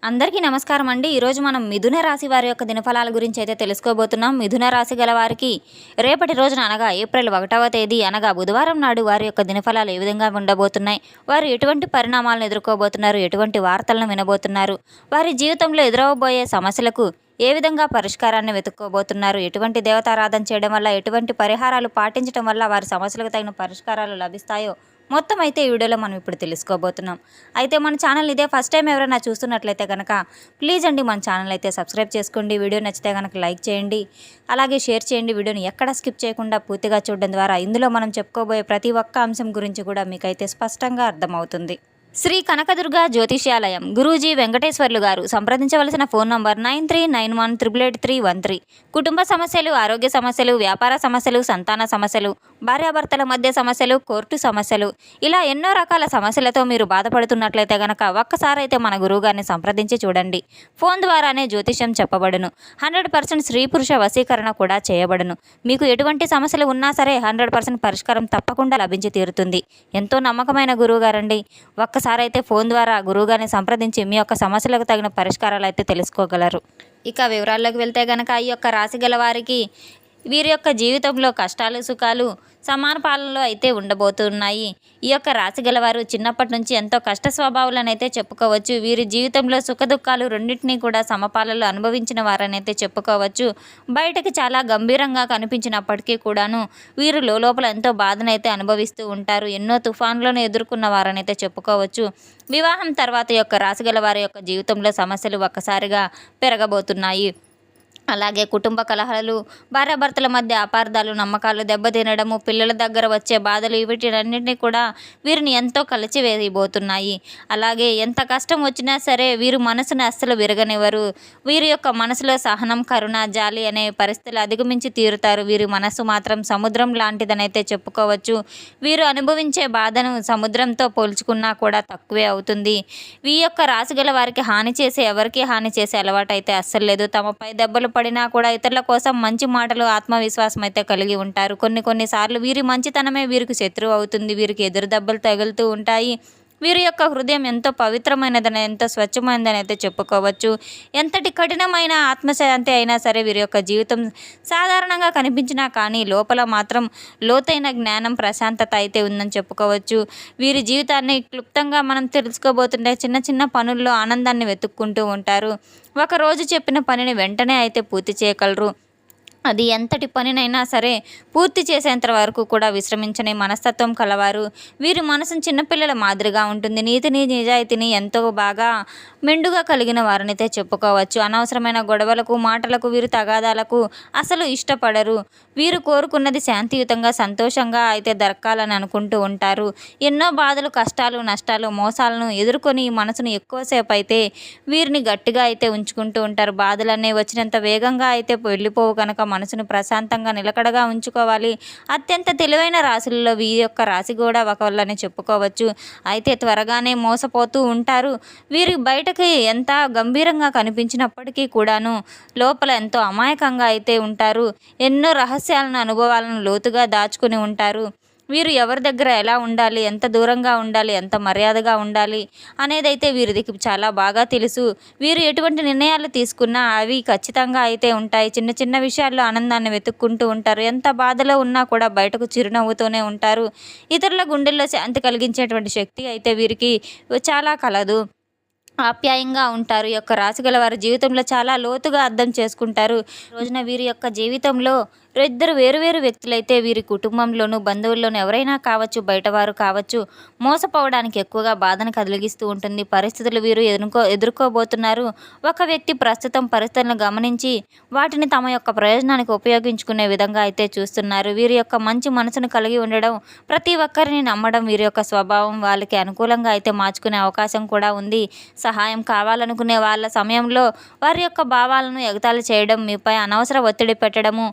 అందరికీ నమస్కారం అండి. ఈరోజు మనం మిథున రాశి వారి యొక్క దినఫలాల గురించి అయితే తెలుసుకోబోతున్నాం. మిథున రాశి గల వారికి రేపటి రోజున అనగా ఏప్రిల్ 1వ తేదీ అనగా బుధవారం నాడు వారి యొక్క దినఫలాలు ఏ విధంగా ఉండబోతున్నాయి, వారు ఎటువంటి పరిణామాలను ఎదుర్కోబోతున్నారు, ఎటువంటి వార్తలను వినబోతున్నారు, వారి జీవితంలో ఎదురవబోయే సమస్యలకు ఏ విధంగా పరిష్కారాన్ని వెతుక్కోబోతున్నారు, ఎటువంటి దేవతారాధన చేయడం వల్ల, ఎటువంటి పరిహారాలు పాటించడం వల్ల వారి సమస్యలకు తగిన పరిష్కారాలు లభిస్తాయో మొత్తం అయితే ఈ వీడియోలో మనం ఇప్పుడు తెలుసుకోబోతున్నాం. అయితే మన ఛానల్ ఇదే ఫస్ట్ టైం ఎవరైనా చూస్తున్నట్లయితే కనుక ప్లీజ్ అండి మన ఛానల్ అయితే సబ్స్క్రైబ్ చేసుకోండి. వీడియో నచ్చితే కనుక లైక్ చేయండి, అలాగే షేర్ చేయండి. వీడియోని ఎక్కడ స్కిప్ చేయకుండా పూర్తిగా చూడడం ద్వారా ఇందులో మనం చెప్పుకోబోయే ప్రతి ఒక్క అంశం గురించి కూడా మీకైతే స్పష్టంగా అర్థమవుతుంది. శ్రీ కనకదుర్గ జ్యోతిష్యాలయం గురూజీ వెంకటేశ్వర్లు గారు. సంప్రదించవలసిన ఫోన్ నంబర్ 9391888313. కుటుంబ సమస్యలు, ఆరోగ్య సమస్యలు, వ్యాపార సమస్యలు, సంతాన సమస్యలు, భార్యాభర్తల మధ్య సమస్యలు, కోర్టు సమస్యలు, ఇలా ఎన్నో రకాల సమస్యలతో మీరు బాధపడుతున్నట్లయితే గనక ఒక్కసారి అయితే మన గురువుగారిని సంప్రదించి చూడండి. ఫోన్ ద్వారానే జ్యోతిష్యం చెప్పబడును. 100% స్త్రీ పురుష వశీకరణ కూడా చేయబడును. మీకు ఎటువంటి సమస్యలు ఉన్నా సరే 100% పరిష్కారం తప్పకుండా లభించి తీరుతుంది. ఎంతో నమ్మకమైన గురువుగారండి. ఒక్కసారి అయితే ఫోన్ ద్వారా గురువుగారిని సంప్రదించి మీ యొక్క సమస్యలకు తగిన పరిష్కారాలు అయితే తెలుసుకోగలరు. ఇక వివరాల్లోకి వెళ్తే గనక ఈ యొక్క రాశి గల వారికి వీరి యొక్క జీవితంలో కష్టాలు సుఖాలు సమాన పాలనలో అయితే ఉండబోతున్నాయి. ఈ యొక్క రాశి గలవారు చిన్నప్పటి నుంచి ఎంతో కష్ట స్వభావాలను అయితే చెప్పుకోవచ్చు. వీరి జీవితంలో సుఖదుఖాలు రెండింటినీ కూడా సమపాలలో అనుభవించిన వారనైతే చెప్పుకోవచ్చు. బయటకు చాలా గంభీరంగా కనిపించినప్పటికీ కూడాను వీరు లోపల ఎంతో బాధనైతే అనుభవిస్తూ ఉంటారు. ఎన్నో తుఫాన్లను ఎదుర్కొన్న వారనైతే చెప్పుకోవచ్చు. వివాహం తర్వాత యొక్క రాశి గల వారి యొక్క జీవితంలో సమస్యలు ఒక్కసారిగా పెరగబోతున్నాయి. అలాగే కుటుంబ కలహాలు, భార్యాభర్తల మధ్య అపార్థాలు, నమ్మకాలు దెబ్బతినడము, పిల్లల దగ్గర వచ్చే బాధలు, వీటినన్నింటినీ కూడా వీరిని ఎంతో కలిచివేయబోతున్నాయి. అలాగే ఎంత కష్టం వచ్చినా సరే వీరు మనసును అస్సలు విరగనివ్వరు. వీరి యొక్క మనసులో సహనం, కరుణ, జాలి అనే పరిస్థితులు అధిగమించి తీరుతారు. వీరి మనసు మాత్రం సముద్రం లాంటిదనైతే చెప్పుకోవచ్చు. వీరు అనుభవించే బాధను సముద్రంతో పోల్చుకున్నా కూడా తక్కువే అవుతుంది. ఈ యొక్క రాశి గల వారికి హాని చేసే ఎవరికి హాని చేసే అలవాటు అయితే అస్సలు లేదు. తమపై దెబ్బలు పడినా కూడా ఇతరుల కోసం మంచి మాటలు, ఆత్మవిశ్వాసం అయితే కలిగి ఉంటారు. కొన్నిసార్లు వీరి మంచితనమే వీరికి శత్రువు అవుతుంది. వీరికి ఎదురు దెబ్బలు తగులుతూ ఉంటాయి. వీరి యొక్క హృదయం ఎంతో పవిత్రమైనదని, ఎంతో స్వచ్ఛమైనదని అయితే చెప్పుకోవచ్చు. ఎంతటి కఠినమైన ఆత్మశాంతి అయినా సరే వీరి యొక్క జీవితం సాధారణంగా కనిపించినా కానీ లోపల మాత్రం లోతైన జ్ఞానం, ప్రశాంతత అయితే ఉందని చెప్పుకోవచ్చు. వీరి జీవితాన్ని క్లుప్తంగా మనం తెలుసుకోబోతుంటే చిన్న చిన్న పనుల్లో ఆనందాన్ని వెతుక్కుంటూ ఉంటారు. ఒకరోజు చెప్పిన పనిని వెంటనే అయితే పూర్తి చేయగలరు. అది ఎంతటి పనినైనా సరే పూర్తి చేసేంత వరకు కూడా విశ్రమించని మనస్తత్వం కలవారు. వీరి మనసు చిన్నపిల్లల మాదిరిగా ఉంటుంది. నీతిని, నిజాయితీని ఎంతో బాగా మెండుగా కలిగిన వారనైతే చెప్పుకోవచ్చు. అనవసరమైన గొడవలకు, మాటలకు, వీరు తగాదాలకు అసలు ఇష్టపడరు. వీరు కోరుకున్నది శాంతియుతంగా, సంతోషంగా అయితే దొరకాలని అనుకుంటూ ఉంటారు. ఎన్నో బాధలు, కష్టాలు, నష్టాలు, మోసాలను ఎదుర్కొని ఈ మనసును ఎక్కువసేపు అయితే వీరిని గట్టిగా అయితే ఉంచుకుంటూ ఉంటారు. బాధలన్నీ వచ్చినంత వేగంగా అయితే వెళ్ళిపోవు కనుక మనసును ప్రశాంతంగా నిలకడగా ఉంచుకోవాలి. అత్యంత తెలివైన రాశులలో వీరి యొక్క రాశి కూడా ఒకళ్ళని చెప్పుకోవచ్చు. అయితే త్వరగానే మోసపోతూ ఉంటారు. వీరి బయటకి ఎంత గంభీరంగా కనిపించినప్పటికీ కూడాను లోపల ఎంతో అమాయకంగా అయితే ఉంటారు. ఎన్నో రహస్యాలను, అనుభవాలను లోతుగా దాచుకుని ఉంటారు. వీరు ఎవరి దగ్గర ఎలా ఉండాలి, ఎంత దూరంగా ఉండాలి, ఎంత మర్యాదగా ఉండాలి అనేదైతే వీరికి చాలా బాగా తెలుసు. వీరు ఎటువంటి నిర్ణయాలు తీసుకున్నా అవి ఖచ్చితంగా అయితే ఉంటాయి. చిన్న చిన్న విషయాల్లో ఆనందాన్ని వెతుక్కుంటూ ఉంటారు. ఎంత బాధలో ఉన్నా కూడా బయటకు చిరునవ్వుతూనే ఉంటారు. ఇతరుల గుండెల్లో శాంతి కలిగించేటువంటి శక్తి అయితే వీరికి చాలా కలదు. ఆప్యాయంగా ఉంటారు. ఈ యొక్క రాశి గల వారి జీవితంలో చాలా లోతుగా అర్థం చేసుకుంటారు. రోజున వీరి యొక్క జీవితంలో ఇద్దరు వేరువేరు వ్యక్తులైతే వీరి కుటుంబంలోనూ, బంధువుల్లోనూ ఎవరైనా కావచ్చు, బయటవారు కావచ్చు, మోసపోవడానికి ఎక్కువగా బాధను కలిగిస్తూ ఉంటుంది. పరిస్థితులు వీరు ఎదుర్కోబోతున్నారు. ఒక వ్యక్తి ప్రస్తుతం పరిస్థితులను గమనించి వాటిని తమ యొక్క ప్రయోజనానికి ఉపయోగించుకునే విధంగా అయితే చూస్తున్నారు. వీరి యొక్క మంచి మనసును కలిగి ఉండడం, ప్రతి ఒక్కరిని నమ్మడం వీరి యొక్క స్వభావం వాళ్ళకి అనుకూలంగా అయితే మార్చుకునే అవకాశం కూడా ఉంది. సహాయం కావాలనుకునే వాళ్ళ సమయంలో వారి యొక్క భావాలను ఎగతాళి చేయడం, మీపై అనవసర ఒత్తిడి పెట్టడము,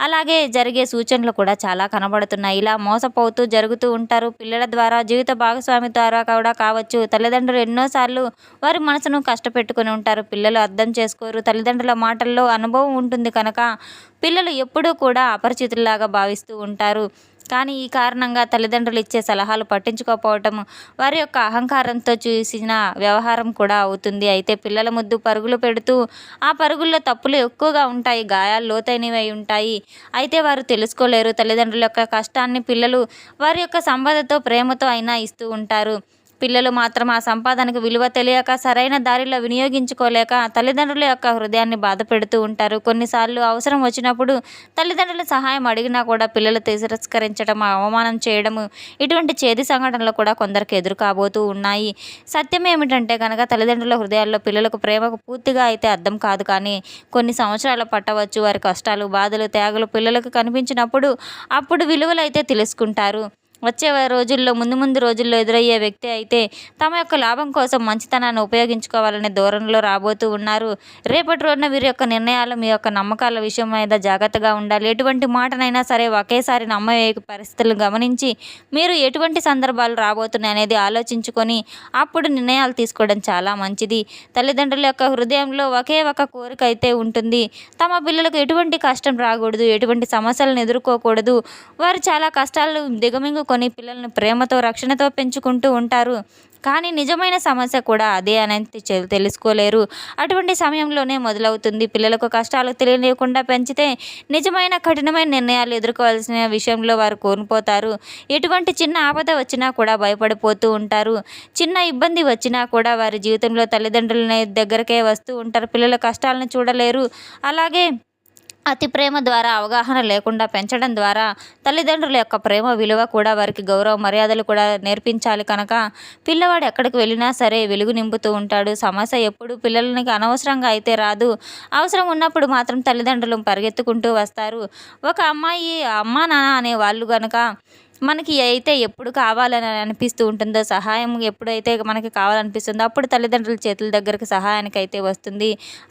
అలాగే జరిగే సూచనలు కూడా చాలా కనబడుతున్నాయి. ఇలా మోసపోతూ జరుగుతూ ఉంటారు. పిల్లల ద్వారా, జీవిత భాగస్వామి ద్వారా కూడా కావచ్చు. తల్లిదండ్రులు ఎన్నోసార్లు వారి మనసును కష్టపెట్టుకుని ఉంటారు. పిల్లలు అర్థం చేసుకోరు. తల్లిదండ్రుల మాటల్లో అనుభవం ఉంటుంది కనుక పిల్లలు ఎప్పుడూ కూడా అపరిచితుల్లాగా భావిస్తూ ఉంటారు. కానీ ఈ కారణంగా తల్లిదండ్రులు ఇచ్చే సలహాలు పట్టించుకోకపోవటం వారి యొక్క అహంకారంతో చూసిన వ్యవహారం కూడా అవుతుంది. అయితే పిల్లల ముద్దు పరుగులు పెడుతూ ఆ పరుగుల్లో తప్పులు ఎక్కువగా ఉంటాయి, గాయాలు లోతైనవి అయి ఉంటాయి. అయితే వారు తెలుసుకోలేరు. తల్లిదండ్రుల యొక్క కష్టాన్ని పిల్లలు వారి యొక్క సంపదతో ప్రేమతో అయినా ఇస్తూ ఉంటారు. పిల్లలు మాత్రం ఆ సంపాదనకు విలువ తెలియక సరైన దారిలో వినియోగించుకోలేక తల్లిదండ్రుల యొక్క హృదయాన్ని బాధ పెడుతూ ఉంటారు. కొన్నిసార్లు అవసరం వచ్చినప్పుడు తల్లిదండ్రుల సహాయం అడిగినా కూడా పిల్లలు తిరస్కరించడం, అవమానం చేయడము ఇటువంటి చేదు సంఘటనలు కూడా కొందరికి ఎదురు కాబోతూ ఉన్నాయి. సత్యం ఏమిటంటే కనుక తల్లిదండ్రుల హృదయాల్లో పిల్లలకు ప్రేమకు పూర్తిగా అయితే అర్థం కాదు, కానీ కొన్ని సంవత్సరాలు పట్టవచ్చు. వారి కష్టాలు, బాధలు, త్యాగులు పిల్లలకు కనిపించినప్పుడు అప్పుడు విలువలు అయితే తెలుసుకుంటారు. వచ్చే రోజుల్లో ముందు రోజుల్లో ఎదురయ్యే వ్యక్తి అయితే తమ యొక్క లాభం కోసం మంచితనాన్ని ఉపయోగించుకోవాలనే ధోరణిలో రాబోతూ ఉన్నారు. రేపటి రోజున వీరి యొక్క నిర్ణయాలు, మీ యొక్క నమ్మకాల విషయం మీద జాగ్రత్తగా ఉండాలి. ఎటువంటి మాటనైనా సరే ఒకేసారి నమ్మవే పరిస్థితులను గమనించి మీరు ఎటువంటి సందర్భాలు రాబోతున్నాయి అనేది ఆలోచించుకొని అప్పుడు నిర్ణయాలు తీసుకోవడం చాలా మంచిది. తల్లిదండ్రుల యొక్క హృదయంలో ఒకే ఒక కోరిక అయితే ఉంటుంది. తమ పిల్లలకు ఎటువంటి కష్టం రాకూడదు, ఎటువంటి సమస్యలను ఎదుర్కోకూడదు. వారు చాలా కష్టాలు దిగమింగుకొని పిల్లల్ని ప్రేమతో, రక్షణతో పెంచుకుంటూ ఉంటారు. కానీ నిజమైన సమస్య కూడా అదే అనేది తెలుసుకోలేరు. అటువంటి సమయంలోనే మొదలవుతుంది. పిల్లలకు కష్టాలు తెలియకుండా పెంచితే నిజమైన కఠినమైన నిర్ణయాలు ఎదుర్కోవాల్సిన విషయంలో వారు కోల్పోతారు. ఎటువంటి చిన్న ఆపద వచ్చినా కూడా భయపడిపోతూ ఉంటారు. చిన్న ఇబ్బంది వచ్చినా కూడా వారి జీవితంలో తల్లిదండ్రుల దగ్గరకే వస్తూ ఉంటారు. పిల్లల కష్టాలను చూడలేరు. అలాగే అతి ప్రేమ ద్వారా, అవగాహన లేకుండా పెంచడం ద్వారా తల్లిదండ్రుల యొక్క ప్రేమ విలువ కూడా, వారికి గౌరవ మర్యాదలు కూడా నేర్పించాలి. కనుక పిల్లవాడు ఎక్కడికి వెళ్ళినా సరే వెలుగు నింపుతూ ఉంటాడు. సమస్య ఎప్పుడు పిల్లలకి అనవసరంగా అయితే రాదు. అవసరం ఉన్నప్పుడు మాత్రం తల్లిదండ్రులు పరిగెత్తుకుంటూ వస్తారు. ఒక అమ్మాయి అమ్మా నాన్న అనే వాళ్ళు కనుక మనకి అయితే ఎప్పుడు కావాలని అనిపిస్తూ ఉంటుందో, సహాయం ఎప్పుడైతే మనకి కావాలనిపిస్తుందో అప్పుడు తల్లిదండ్రుల చేతుల దగ్గరికి సహాయానికి అయితే వస్తుంది.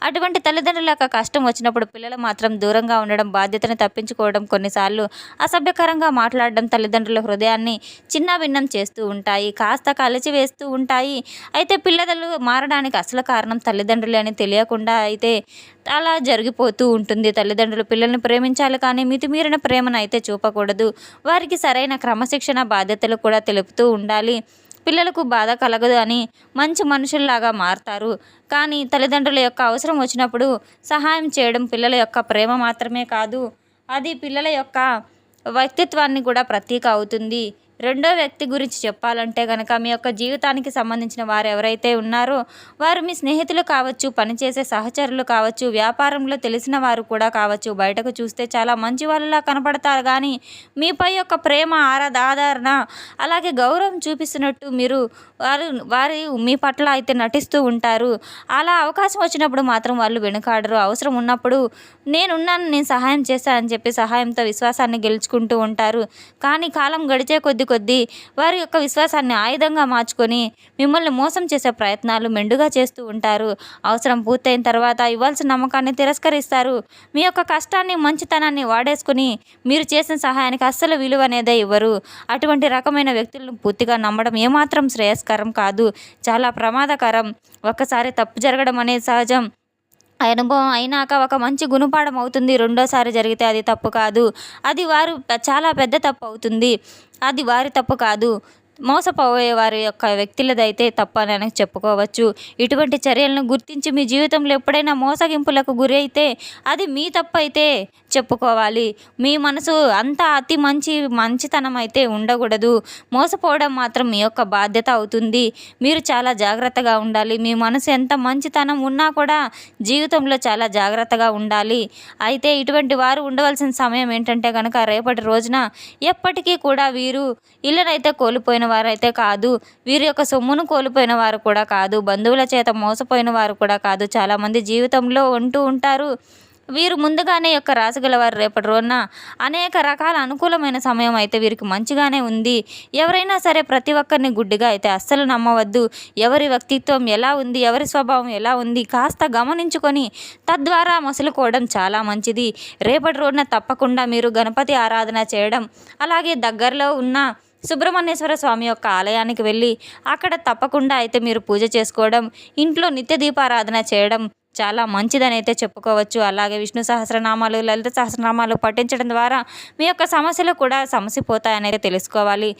అటువంటి తల్లిదండ్రుల యొక్క కష్టం వచ్చినప్పుడు పిల్లలు మాత్రం దూరంగా ఉండడం, బాధ్యతను తప్పించుకోవడం, కొన్నిసార్లు అసభ్యకరంగా మాట్లాడడం తల్లిదండ్రుల హృదయాన్ని చిన్నాభిన్నం చేస్తూ ఉంటాయి, కాస్త కలిచివేస్తూ ఉంటాయి. అయితే పిల్లలు మారడానికి అసలు కారణం తల్లిదండ్రులే అని తెలియకుండా అయితే అలా జరిగిపోతూ ఉంటుంది. తల్లిదండ్రులు పిల్లల్ని ప్రేమించాలి, కానీ మితిమీరిన ప్రేమను అయితే చూపకూడదు. వారికి సరైన క్రమశిక్షణ, బాధ్యతలు కూడా తెలుపుతూ ఉండాలి. పిల్లలకు బాధ కలగదు అని మంచి మనుషుల్లాగా మారతారు. కానీ తల్లిదండ్రుల యొక్క అవసరం వచ్చినప్పుడు సహాయం చేయడం పిల్లల యొక్క ప్రేమ మాత్రమే కాదు, అది పిల్లల యొక్క వ్యక్తిత్వాన్ని కూడా ప్రతీక అవుతుంది. రెండో వ్యక్తి గురించి చెప్పాలంటే కనుక మీ యొక్క జీవితానికి సంబంధించిన వారు ఎవరైతే ఉన్నారో వారు మీ స్నేహితులు కావచ్చు, పనిచేసే సహచరులు కావచ్చు, వ్యాపారంలో తెలిసిన వారు కూడా కావచ్చు. బయటకు చూస్తే చాలా మంచి వాళ్ళలా కనపడతారు, కానీ మీపై యొక్క ప్రేమ, ఆదరణ అలాగే గౌరవం చూపిస్తున్నట్టు మీరు వారి మీ పట్ల అయితే నటిస్తూ ఉంటారు. అలా అవకాశం వచ్చినప్పుడు మాత్రం వాళ్ళు వెనుకాడరు. అవసరం ఉన్నప్పుడు నేనున్నాను, నేను సహాయం చేస్తానని చెప్పి సహాయంతో విశ్వాసాన్ని గెలుచుకుంటూ ఉంటారు. కానీ కాలం గడిచే కొద్దీ వారి యొక్క విశ్వాసాన్ని ఆయుధంగా మార్చుకొని మిమ్మల్ని మోసం చేసే ప్రయత్నాలు మెండుగా చేస్తూ ఉంటారు. అవసరం పూర్తయిన తర్వాత ఇవ్వాల్సిన నమ్మకాన్ని తిరస్కరిస్తారు. మీ యొక్క కష్టాన్ని, మంచితనాన్ని వాడేసుకుని మీరు చేసిన సహాయానికి అస్సలు విలువ అనేదే ఇవ్వరు. అటువంటి రకమైన వ్యక్తులను పూర్తిగా నమ్మడం ఏమాత్రం శ్రేయస్కరం కాదు, చాలా ప్రమాదకరం. ఒక్కసారి తప్పు జరగడం అనేది సహజం. అనుభవం అయినాక ఒక మంచి గుణపాఠం అవుతుంది. రెండోసారి జరిగితే అది తప్పు కాదు, అది వారు చాలా పెద్ద తప్పు అవుతుంది. అది వారి తప్పు కాదు, మోసపోయే వారి యొక్క వ్యక్తులదైతే తప్పని చెప్పుకోవచ్చు. ఇటువంటి చర్యలను గుర్తించి మీ జీవితంలో ఎప్పుడైనా మోసగింపులకు గురి అయితే అది మీ తప్పు అయితే చెప్పుకోవాలి. మీ మనసు అంత అతి మంచితనం అయితే ఉండకూడదు. మోసపోవడం మాత్రం మీ యొక్క బాధ్యత అవుతుంది. మీరు చాలా జాగ్రత్తగా ఉండాలి. మీ మనసు ఎంత మంచితనం ఉన్నా కూడా జీవితంలో చాలా జాగ్రత్తగా ఉండాలి. అయితే ఇటువంటి వారు ఉండవలసిన సమయం ఏంటంటే కనుక రేపటి రోజున ఎప్పటికీ కూడా వీరు ఇళ్ళనైతే కోల్పోయిన వారైతే కాదు, వీరి యొక్క సొమ్మును కోల్పోయిన వారు కూడా కాదు, బంధువుల చేత మోసపోయిన వారు కూడా కాదు. చాలామంది జీవితంలో ఉంటూ ఉంటారు. వీరు ముందుగానే యొక్క రాశిగల వారు రేపటి రోజున అనేక రకాల అనుకూలమైన సమయం అయితే వీరికి మంచిగానే ఉంది. ఎవరైనా సరే ప్రతి ఒక్కరిని గుడ్డిగా అయితే అస్సలు నమ్మవద్దు. ఎవరి వ్యక్తిత్వం ఎలా ఉంది, ఎవరి స్వభావం ఎలా ఉంది కాస్త గమనించుకొని తద్వారా మసులుకోవడం చాలా మంచిది. రేపటి రోజున తప్పకుండా మీరు గణపతి ఆరాధన చేయడం, అలాగే దగ్గరలో ఉన్న సుబ్రహ్మణ్యేశ్వర స్వామి యొక్క ఆలయానికి వెళ్ళి అక్కడ తప్పకుండా అయితే మీరు పూజ చేసుకోవడం, ఇంట్లో నిత్య దీపారాధన చేయడం చాలా మంచిదని అయితే చెప్పుకోవచ్చు. అలాగే విష్ణు సహస్రనామాలు, లలిత సహస్రనామాలు పఠించడం ద్వారా మీ యొక్క సమస్యలు కూడా సమసిపోతాయని అయితే తెలుసుకోవాలి.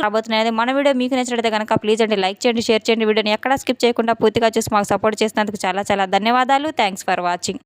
రాబోతున్నాయి. మన వీడియో మీకు నచ్చినట్లయితే కనుక ప్లీజ్ అండి లైక్ చేయండి, షేర్ చేయండి. వీడియోని ఎక్కడా స్కిప్ చేయకుండా పూర్తిగా చూసి మాకు సపోర్ట్ చేసినందుకు చాలా చాలా ధన్యవాదాలు. Thanks for watching.